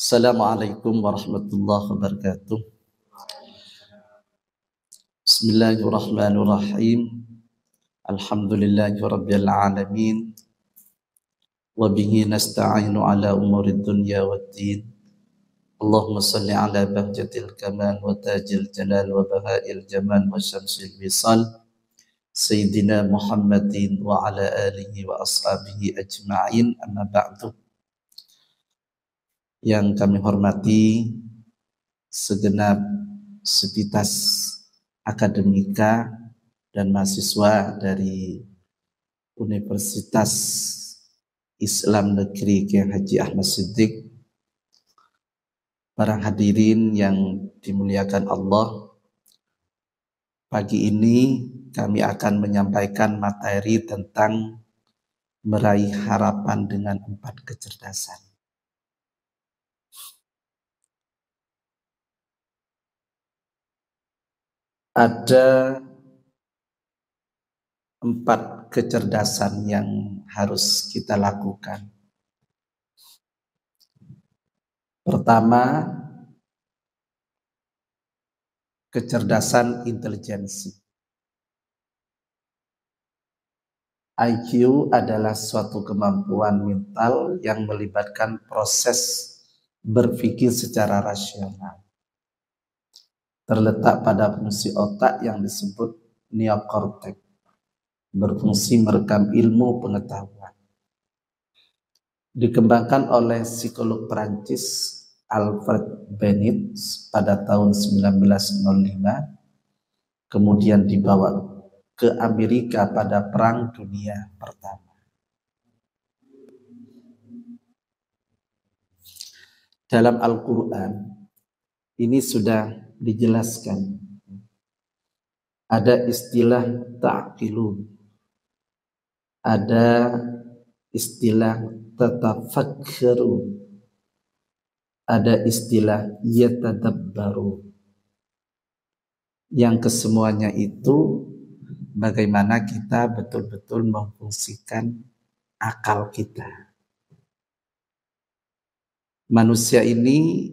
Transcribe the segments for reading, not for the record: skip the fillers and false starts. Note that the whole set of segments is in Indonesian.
Assalamualaikum warahmatullahi wabarakatuh. Bismillahirrahmanirrahim. Alhamdulillahi rabbil alamin. Wa bihi nasta'inu ala umurid dunya waddin. Allahumma salli ala bahjatil kamal wa tajil jalal wa bahail jamal wa syamsil wisal Sayyidina Muhammadin wa ala alihi wa ashabihi ajma'in, amma ba'du. Yang kami hormati segenap sivitas akademika dan mahasiswa dari Universitas Islam Negeri Kiai Haji Ahmad Siddiq, para hadirin yang dimuliakan Allah. Pagi ini kami akan menyampaikan materi tentang meraih harapan dengan 4 kecerdasan. Ada 4 kecerdasan yang harus kita lakukan. Pertama, kecerdasan intelijensi. IQ adalah suatu kemampuan mental yang melibatkan proses berpikir secara rasional. Terletak pada fungsi otak yang disebut neokorteks, berfungsi merekam ilmu pengetahuan. Dikembangkan oleh psikolog Perancis Alfred Binet pada tahun 1905, kemudian dibawa ke Amerika pada Perang Dunia Pertama. Dalam Al-Quran ini sudah dijelaskan. Ada istilah ta'qilun, ada istilah tatafakkaru, ada istilah yatadabbaru. Yang kesemuanya itu bagaimana kita betul-betul memfungsikan akal kita. Manusia ini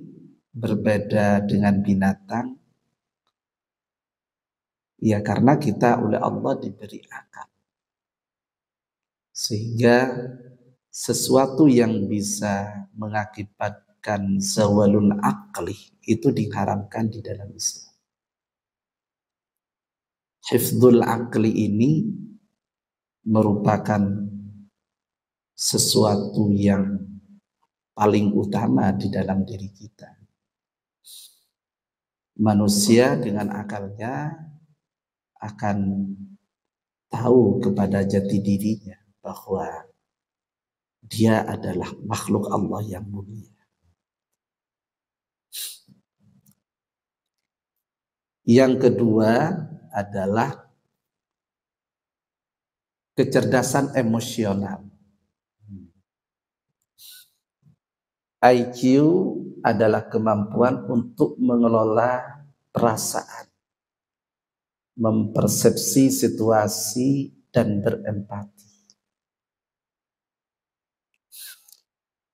berbeda dengan binatang, ya karena kita oleh Allah diberi akal. Sehingga sesuatu yang bisa mengakibatkan zawalul akli itu diharamkan di dalam Islam. Hifdzul akli ini merupakan sesuatu yang paling utama di dalam diri kita. Manusia dengan akalnya akan tahu kepada jati dirinya bahwa dia adalah makhluk Allah yang mulia. Yang kedua adalah kecerdasan emosional. IQ adalah kemampuan untuk mengelola perasaan, mempersepsi situasi, dan berempati.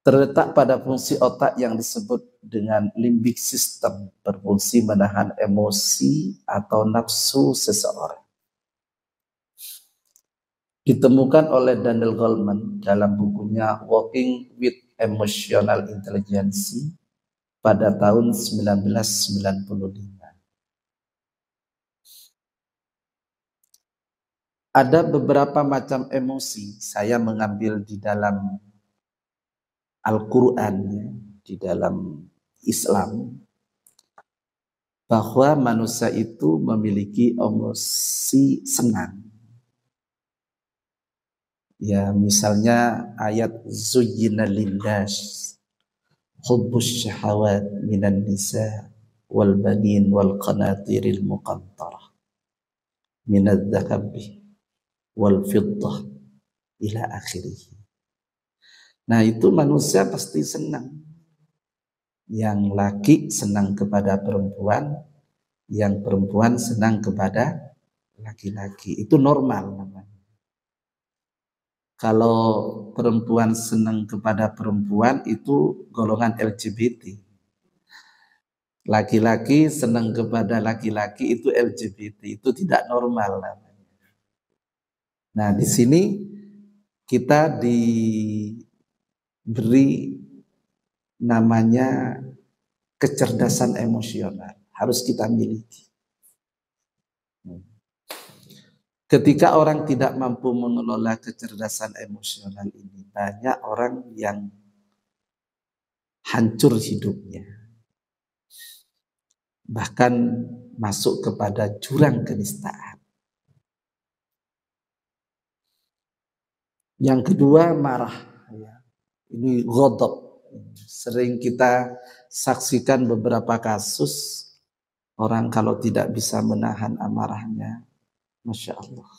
Terletak pada fungsi otak yang disebut dengan limbic system, berfungsi menahan emosi atau nafsu seseorang. Ditemukan oleh Daniel Goleman dalam bukunya Working with Emotional Intelligence pada tahun 1995. Ada beberapa macam emosi, saya mengambil di dalam Al-Quran, di dalam Islam, bahwa manusia itu memiliki emosi senang. Ya, misalnya ayat zuyyina linnas hubbus syahawat minan nisa wal banin wal qanatiril muqantarah minadz dzahabi wal fiddah ila akhirih. Nah, itu manusia pasti senang. Yang laki senang kepada perempuan, yang perempuan senang kepada laki-laki. Itu normal namanya. Kalau perempuan senang kepada perempuan itu golongan LGBT. Laki-laki senang kepada laki-laki itu LGBT, itu tidak normal. Nah, di sini kita diberi namanya kecerdasan emosional, harus kita miliki. Ketika orang tidak mampu mengelola kecerdasan emosional ini, banyak orang yang hancur hidupnya. Bahkan masuk kepada jurang kenistaan. Yang kedua, marah. Ini ghadab. Sering kita saksikan beberapa kasus orang kalau tidak bisa menahan amarahnya, Masya Allah.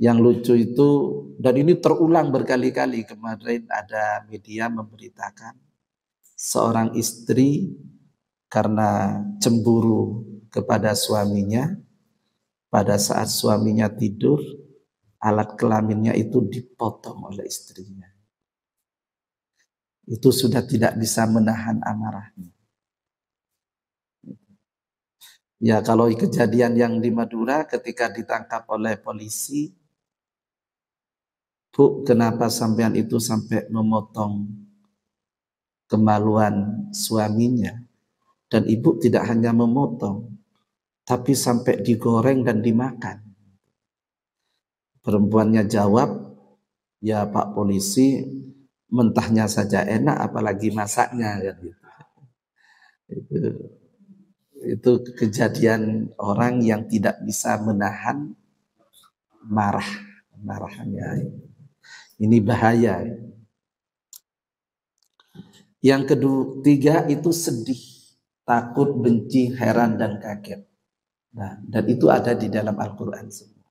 Yang lucu itu, dan ini terulang berkali-kali, kemarin ada media memberitakan seorang istri karena cemburu kepada suaminya, pada saat suaminya tidur, alat kelaminnya itu dipotong oleh istrinya. Itu sudah tidak bisa menahan amarahnya. Ya, kalau kejadian yang di Madura ketika ditangkap oleh polisi, Bu, kenapa sampean itu sampai memotong kemaluan suaminya? Dan ibu tidak hanya memotong, tapi sampai digoreng dan dimakan. Perempuannya jawab, ya Pak Polisi, mentahnya saja enak, apalagi masaknya. Itu kejadian orang yang tidak bisa menahan marahnya. Ini bahaya. Yang ketiga itu sedih, takut, benci, heran, dan kaget. Nah, dan itu ada di dalam Al-Quran semua.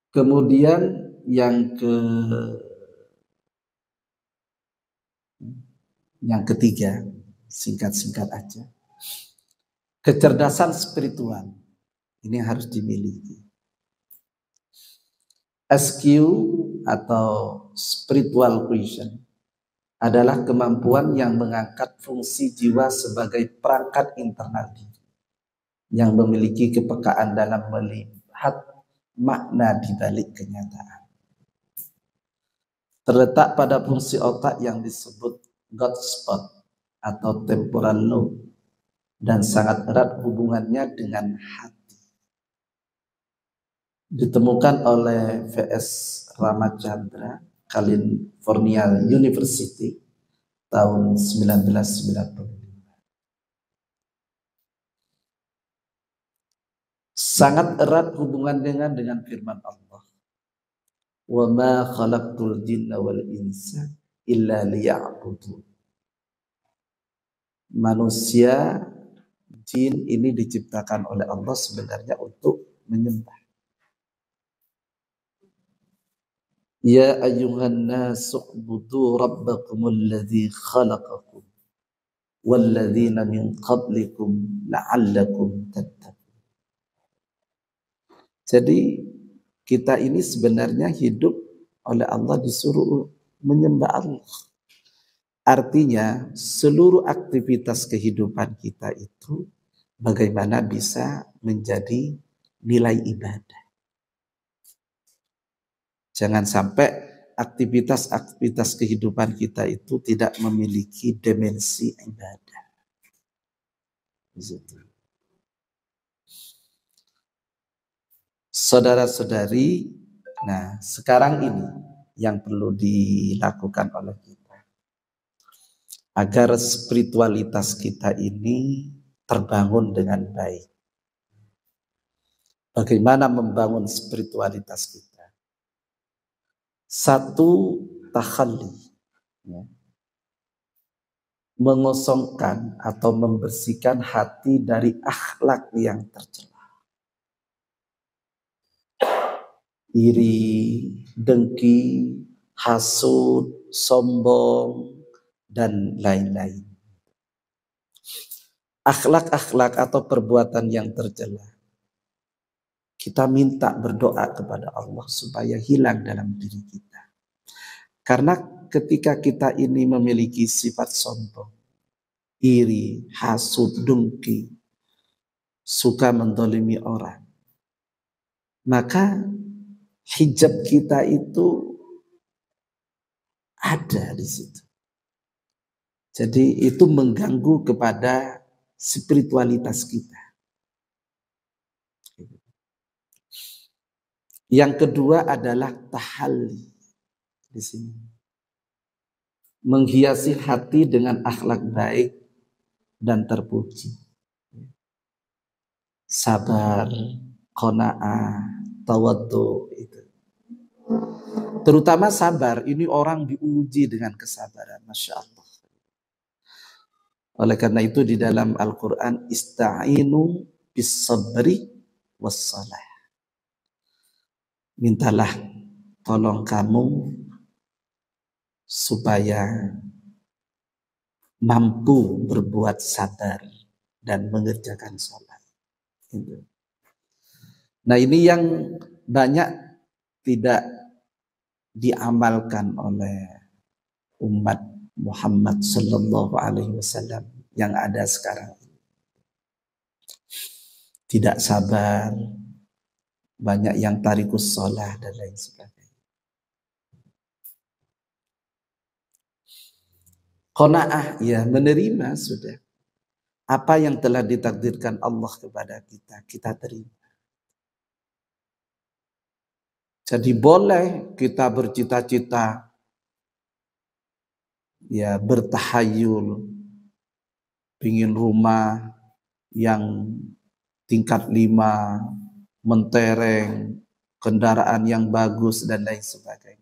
Kemudian yang ketiga, singkat-singkat aja. Kecerdasan spiritual. Ini harus dimiliki. SQ atau spiritual quotient adalah kemampuan yang mengangkat fungsi jiwa sebagai perangkat internal diri yang memiliki kepekaan dalam melihat makna di balik kenyataan. Terletak pada fungsi otak yang disebut God spot atau temporal lobe dan sangat erat hubungannya dengan hati. Ditemukan oleh V.S. Ramachandra, California University tahun 1995. Sangat erat hubungan dengan firman Allah. Wa ma khalaqtul jinna wal insa illa liya'budun. Manusia, jin ini diciptakan oleh Allah sebenarnya untuk menyembah. Ya ayyuhan nasu ubudu rabbakumul ladzi khalaqakum walladzina min qablikum la'allakum tattaqun. Jadi kita ini sebenarnya hidup oleh Allah disuruh menyembah Allah. Artinya seluruh aktivitas kehidupan kita itu bagaimana bisa menjadi nilai ibadah. Jangan sampai aktivitas-aktivitas kehidupan kita itu tidak memiliki dimensi ibadah. Saudara-saudari, nah sekarang ini yang perlu dilakukan oleh kita agar spiritualitas kita ini terbangun dengan baik. Bagaimana membangun spiritualitas kita? Satu, takhalli, ya. Mengosongkan atau membersihkan hati dari akhlak yang tercela. Iri, dengki, hasud, sombong, dan lain-lain. akhlak-akhlak atau perbuatan yang tercela, kita minta berdoa kepada Allah supaya hilang dalam diri kita. Karena ketika kita ini memiliki sifat sombong, iri, hasud, dengki, suka mendolimi orang, maka hijab kita itu ada di situ. Jadi itu mengganggu kepada spiritualitas kita. Yang kedua adalah tahalli di sini. Menghiasi hati dengan akhlak baik dan terpuji. Sabar, qanaah, tawaddu itu. Terutama sabar, ini orang diuji dengan kesabaran, Masya Allah. Oleh karena itu di dalam Al-Quran, ista'inu bis sabri was salah. Mintalah tolong kamu supaya mampu berbuat sabar dan mengerjakan sholat. Nah ini yang banyak tidak diamalkan oleh umat Muhammad Sallallahu Alaihi Wasallam yang ada sekarang. Tidak sabar, banyak yang tarikus sholah dan lain sebagainya. Qanaah, ya menerima sudah. Apa yang telah ditakdirkan Allah kepada kita, kita terima. Jadi boleh kita bercita-cita, ya bertahayul, ingin rumah yang tingkat 5, mentereng, kendaraan yang bagus dan lain sebagainya.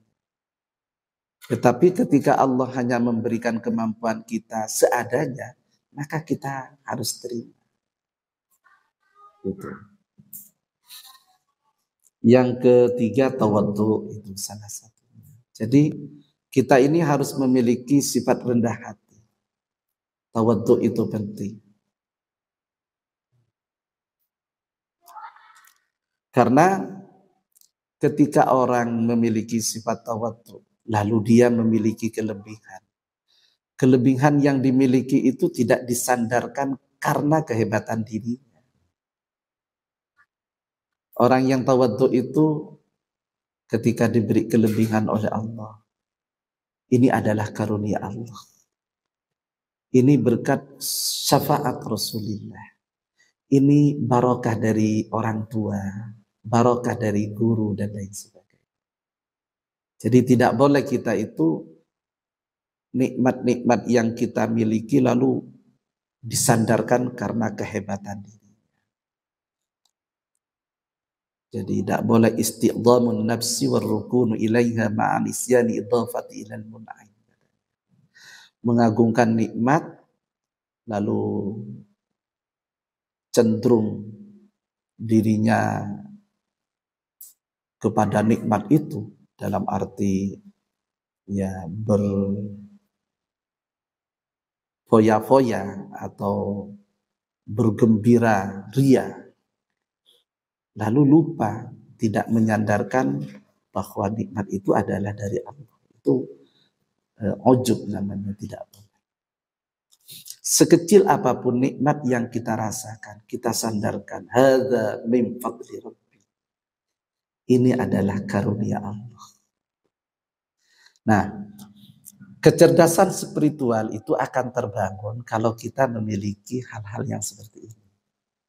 Tetapi ketika Allah hanya memberikan kemampuan kita seadanya, maka kita harus terima. Gitu. Yang ketiga tawadhu, itu salah satunya. Jadi kita ini harus memiliki sifat rendah hati. Tawadhu itu penting. Karena ketika orang memiliki sifat tawadhu, lalu dia memiliki kelebihan. Kelebihan yang dimiliki itu tidak disandarkan karena kehebatan dirinya. Orang yang tawadhu itu ketika diberi kelebihan oleh Allah, ini adalah karunia Allah. Ini berkat syafaat Rasulullah. Ini barokah dari orang tua, barokah dari guru dan lain sebagainya. Jadi tidak boleh kita itu nikmat-nikmat yang kita miliki lalu disandarkan karena kehebatan diri. Jadi tidak boleh istiqdamun nafsi warrukunu ilaiha ma'an isyani idhafati ilal mun'aim. Mengagungkan nikmat lalu cenderung dirinya kepada nikmat itu dalam arti ya berfoya-foya atau bergembira ria. Lalu lupa tidak menyandarkan bahwa nikmat itu adalah dari Allah. Itu ujub namanya, tidak boleh. Sekecil apapun nikmat yang kita rasakan, kita sandarkan. Hadza min fadli Rabbi. Ini adalah karunia Allah. Nah, kecerdasan spiritual itu akan terbangun kalau kita memiliki hal-hal yang seperti ini.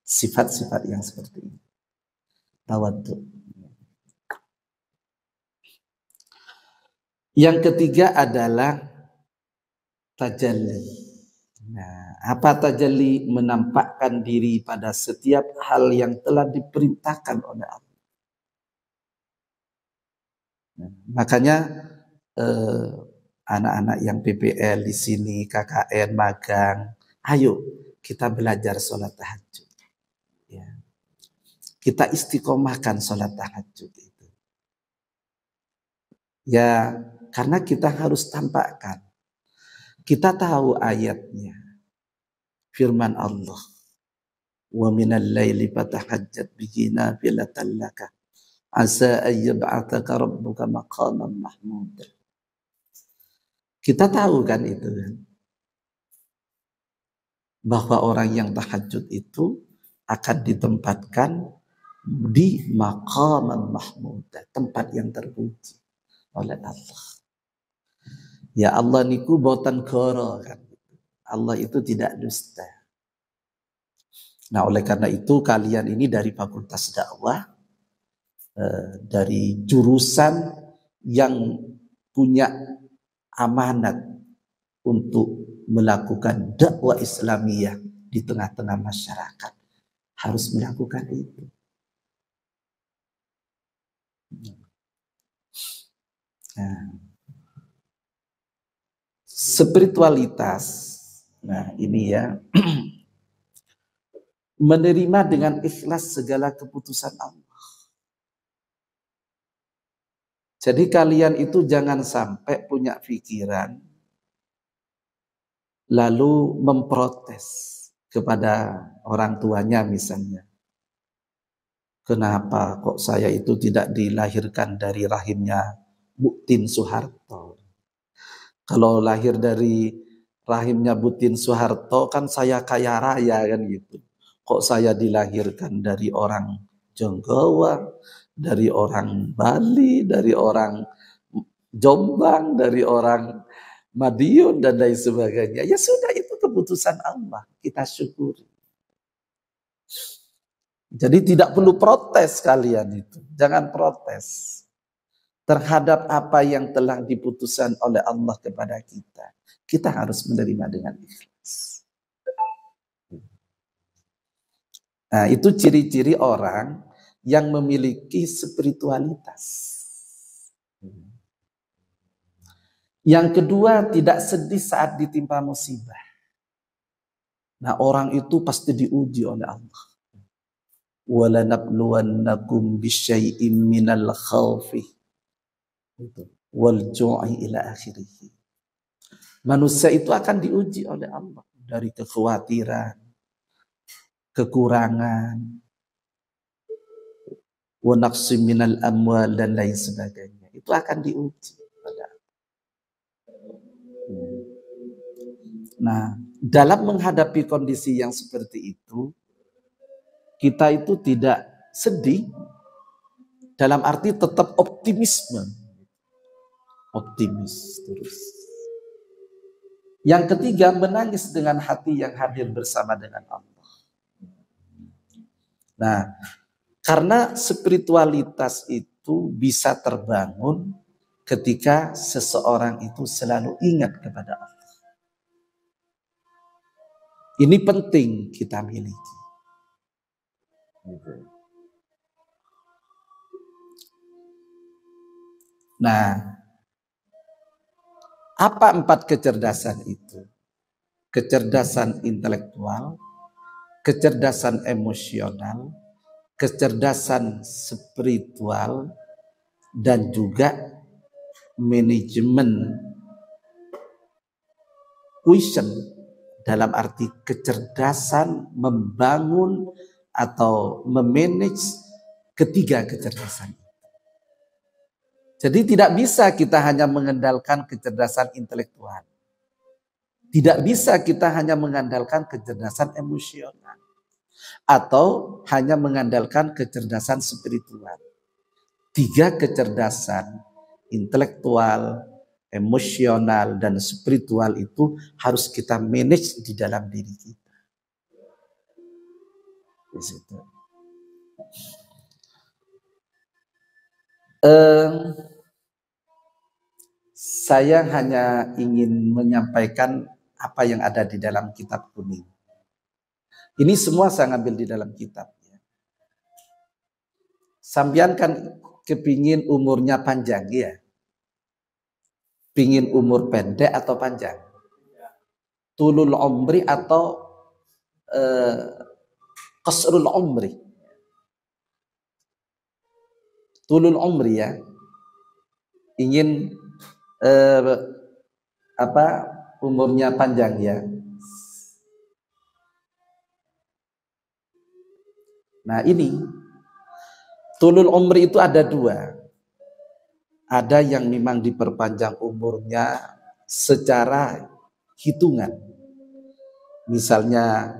Sifat-sifat yang seperti ini. Tawadhu. Yang ketiga adalah tajalli. Nah, apa tajalli? Menampakkan diri pada setiap hal yang telah diperintahkan oleh Allah. Nah, makanya anak-anak yang PPL di sini, KKN, magang, ayo kita belajar sholat tahajud. Ya. Kita istiqomahkan sholat tahajud itu. Ya, karena kita harus tampakkan. Kita tahu ayatnya. firman Allah, wa minal laili fatahajjat bihi nafilatan laka asa an yab'atsaka rabbuka maqaman mahmuda. Kita tahu kan itu kan, bahwa orang yang tahajud itu akan ditempatkan di maqaman mahmuda, tempat yang terpuji oleh Allah. Ya Allah niku boten goro kan. Allah itu tidak dusta. Nah, oleh karena itu kalian ini dari Fakultas Dakwah, dari jurusan yang punya amanat untuk melakukan dakwah Islamiyah di tengah-tengah masyarakat, harus melakukan itu. Nah, spiritualitas, nah ini ya, menerima dengan ikhlas segala keputusan Allah. Jadi kalian itu jangan sampai punya pikiran lalu memprotes kepada orang tuanya misalnya. Kenapa kok saya itu tidak dilahirkan dari rahimnya Butin Soeharto? Kalau lahir dari rahimnya Butin Soeharto kan saya kaya raya kan gitu. Kok saya dilahirkan dari orang Jonggowa, dari orang Bali, dari orang Jombang, dari orang Madiun dan lain sebagainya. Ya sudah, itu keputusan Allah, kita syukuri. Jadi tidak perlu protes kalian itu. Jangan protes terhadap apa yang telah diputuskan oleh Allah kepada kita. Kita harus menerima dengan ikhlas. Nah, itu ciri-ciri orang yang memiliki spiritualitas. Yang kedua, tidak sedih saat ditimpa musibah. Nah, orang itu pasti diuji oleh Allah. وَلَنَبْلُوَنَّكُمْ بِشَيْءٍ مِّنَ الْخَوْفِ وَالْجُوعِ إِلَى آخِرِهِ. Manusia itu akan diuji oleh Allah dari kekhawatiran, kekurangan, wa naqsi minal amwal dan lain sebagainya. Itu akan diuji. Nah, dalam menghadapi kondisi yang seperti itu, kita itu tidak sedih, dalam arti tetap optimisme. Optimis terus. Yang ketiga, menangis dengan hati yang hadir bersama dengan Allah. Nah, karena spiritualitas itu bisa terbangun ketika seseorang itu selalu ingat kepada Allah. Ini penting kita miliki. Nah, apa 4 kecerdasan itu? Kecerdasan intelektual, kecerdasan emosional, kecerdasan spiritual, dan juga manajemen vision, dalam arti kecerdasan membangun atau memanage ketiga kecerdasan. Jadi tidak bisa kita hanya mengandalkan kecerdasan intelektual. Tidak bisa kita hanya mengandalkan kecerdasan emosional. Atau hanya mengandalkan kecerdasan spiritual. 3 kecerdasan intelektual, emosional, dan spiritual itu harus kita manage di dalam diri kita. Di situ. Saya hanya ingin menyampaikan apa yang ada di dalam kitab kuning. Ini semua saya ngambil di dalam kitab. Sambian kan kepingin umurnya panjang ya. Pingin umur pendek atau panjang? Tulul umri atau qasrul umri? Tulul umri ya. Ingin umurnya panjang ya. Nah ini tulul umri itu ada dua. Ada yang memang diperpanjang umurnya secara hitungan. Misalnya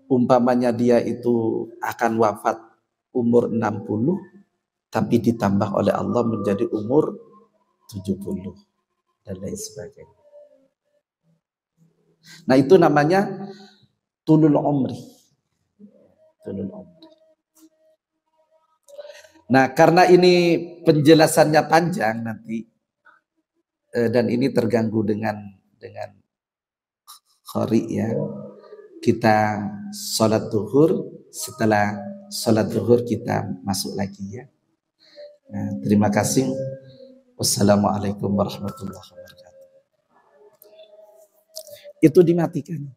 umpamanya dia itu akan wafat umur 60, tapi ditambah oleh Allah menjadi umur 70 dan lain sebagainya. Nah itu namanya tulul umri. Tulul umri. Nah karena ini penjelasannya panjang nanti dan ini terganggu dengan khori ya. Kita sholat zuhur, setelah sholat zuhur kita masuk lagi ya. Nah, terima kasih. Wassalamualaikum warahmatullahi wabarakatuh. Itu dimatikan.